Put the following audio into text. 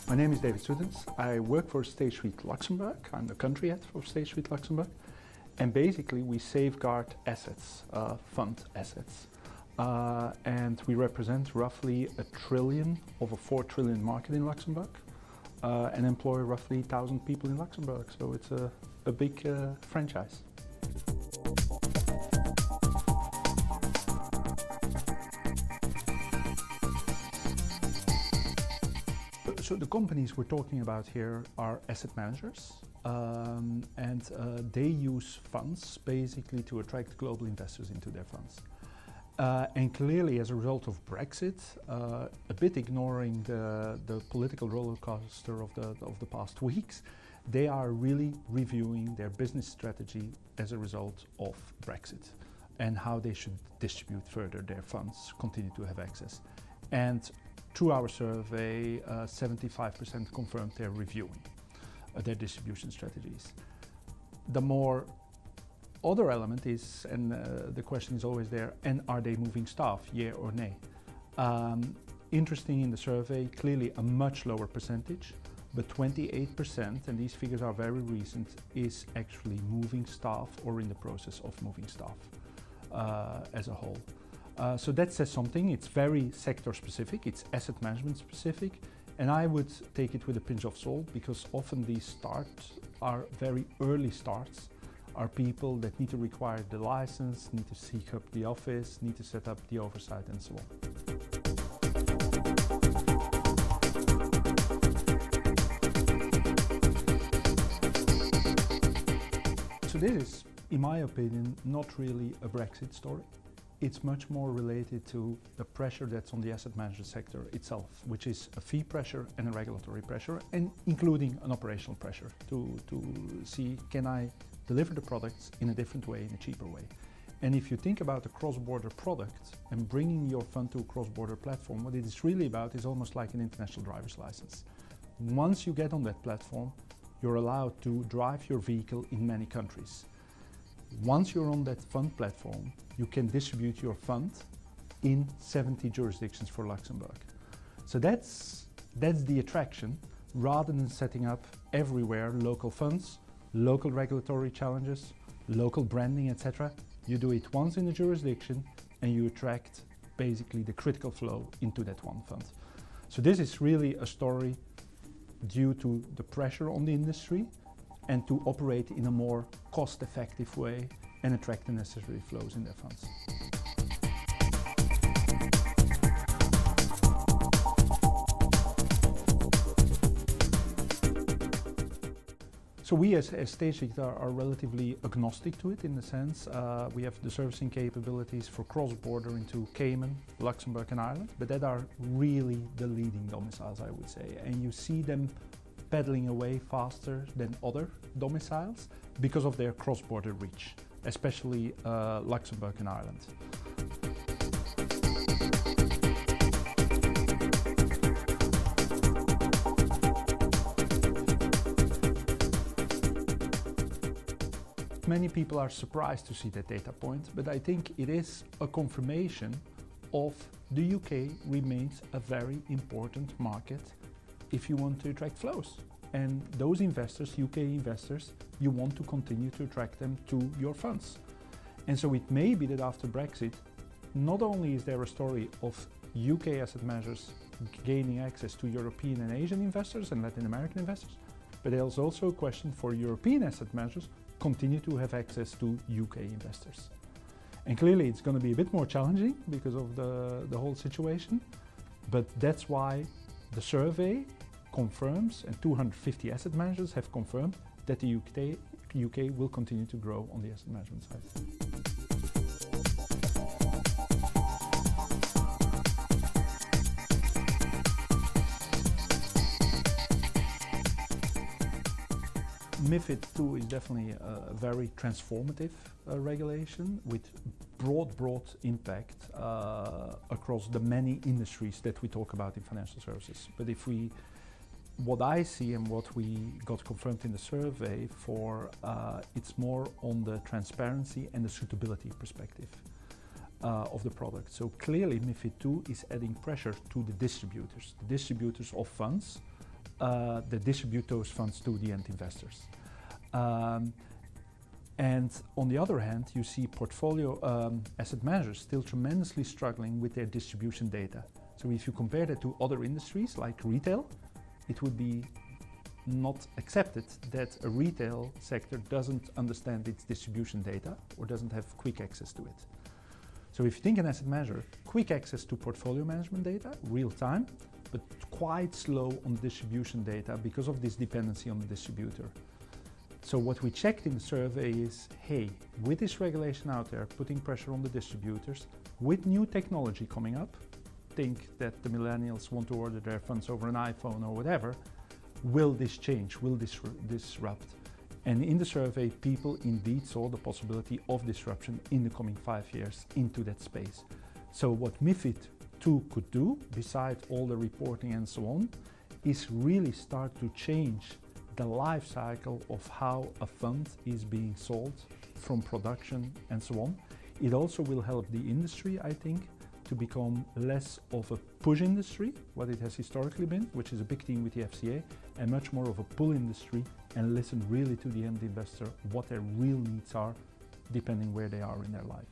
My name is David Suetens. I work for State Street Luxembourg. I'm the country head for State Street Luxembourg. And basically we safeguard assets, fund assets. And we represent roughly $1 trillion of a $4 trillion market in Luxembourg and employ roughly 1,000 people in Luxembourg. So it's a big franchise. So the companies we're talking about here are asset managers, and they use funds basically to attract global investors into their funds. And clearly, as a result of Brexit, a bit ignoring the political roller coaster of the past weeks, they are really reviewing their business strategy as a result of Brexit and how they should distribute further their funds, continue to have access. And through our survey, 75% confirmed they're reviewing their distribution strategies. The more other element is, and the question is always there, and are they moving staff, yeah or nay? Interesting in the survey, clearly a much lower percentage, but 28%, and these figures are very recent, is actually moving staff or in the process of moving staff as a whole. So that says something. It's very sector specific, it's asset management specific, and I would take it with a pinch of salt because often these starts are very early starts, are people that need to require the license, need to seek up the office, need to set up the oversight and so on. So this is, in my opinion, not really a Brexit story. It's much more related to the pressure that's on the asset management sector itself, which is a fee pressure and a regulatory pressure, and including an operational pressure to see, can I deliver the products in a different way, in a cheaper way? And if you think about a cross-border product and bringing your fund to a cross-border platform, what it is really about is almost like an international driver's license. Once you get on that platform, you're allowed to drive your vehicle in many countries. Once you're on that fund platform, you can distribute your fund in 70 jurisdictions for Luxembourg. So that's the attraction, rather than setting up everywhere local funds, local regulatory challenges, local branding, etc. You do it once in a jurisdiction and you attract basically the critical flow into that one fund. So this is really a story due to the pressure on the industry and to operate in a more cost-effective way and attract the necessary flows in their funds. So we as State Street are relatively agnostic to it in the sense we have the servicing capabilities for cross-border into Cayman, Luxembourg and Ireland, but that are really the leading domiciles, I would say, and you see them pedaling away faster than other domiciles because of their cross-border reach, especially Luxembourg and Ireland. Many people are surprised to see that data point, but I think it is a confirmation of the UK remains a very important market if you want to attract flows. And those investors, UK investors, you want to continue to attract them to your funds. And so it may be that after Brexit, not only is there a story of UK asset managers gaining access to European and Asian investors and Latin American investors, but there's also a question for European asset managers continue to have access to UK investors. And clearly it's going to be a bit more challenging because of the whole situation, but that's why the survey confirms, and 250 asset managers have confirmed, that the UK will continue to grow on the asset management side. MiFID II is definitely a very transformative regulation with broad impact across the many industries that we talk about in financial services. But what I see and what we got confirmed in the survey for, it's more on the transparency and the suitability perspective of the product. So clearly MiFID II is adding pressure to the distributors of funds that distribute those funds to the end investors. And on the other hand, you see portfolio asset managers still tremendously struggling with their distribution data. So if you compare that to other industries like retail, it would be not accepted that a retail sector doesn't understand its distribution data or doesn't have quick access to it. So if you think an asset manager, quick access to portfolio management data, real time, but quite slow on distribution data because of this dependency on the distributor. So what we checked in the survey is, hey, with this regulation out there, putting pressure on the distributors, with new technology coming up, think that the millennials want to order their funds over an iPhone or whatever, will this change, will this disrupt? And in the survey, people indeed saw the possibility of disruption in the coming 5 years into that space. So what MiFID II could do, besides all the reporting and so on, is really start to change the life cycle of how a fund is being sold from production and so on. It also will help the industry, I think, to become less of a push industry, what it has historically been, which is a big theme with the FCA, and much more of a pull industry, and listen really to the end investor, what their real needs are, depending where they are in their life.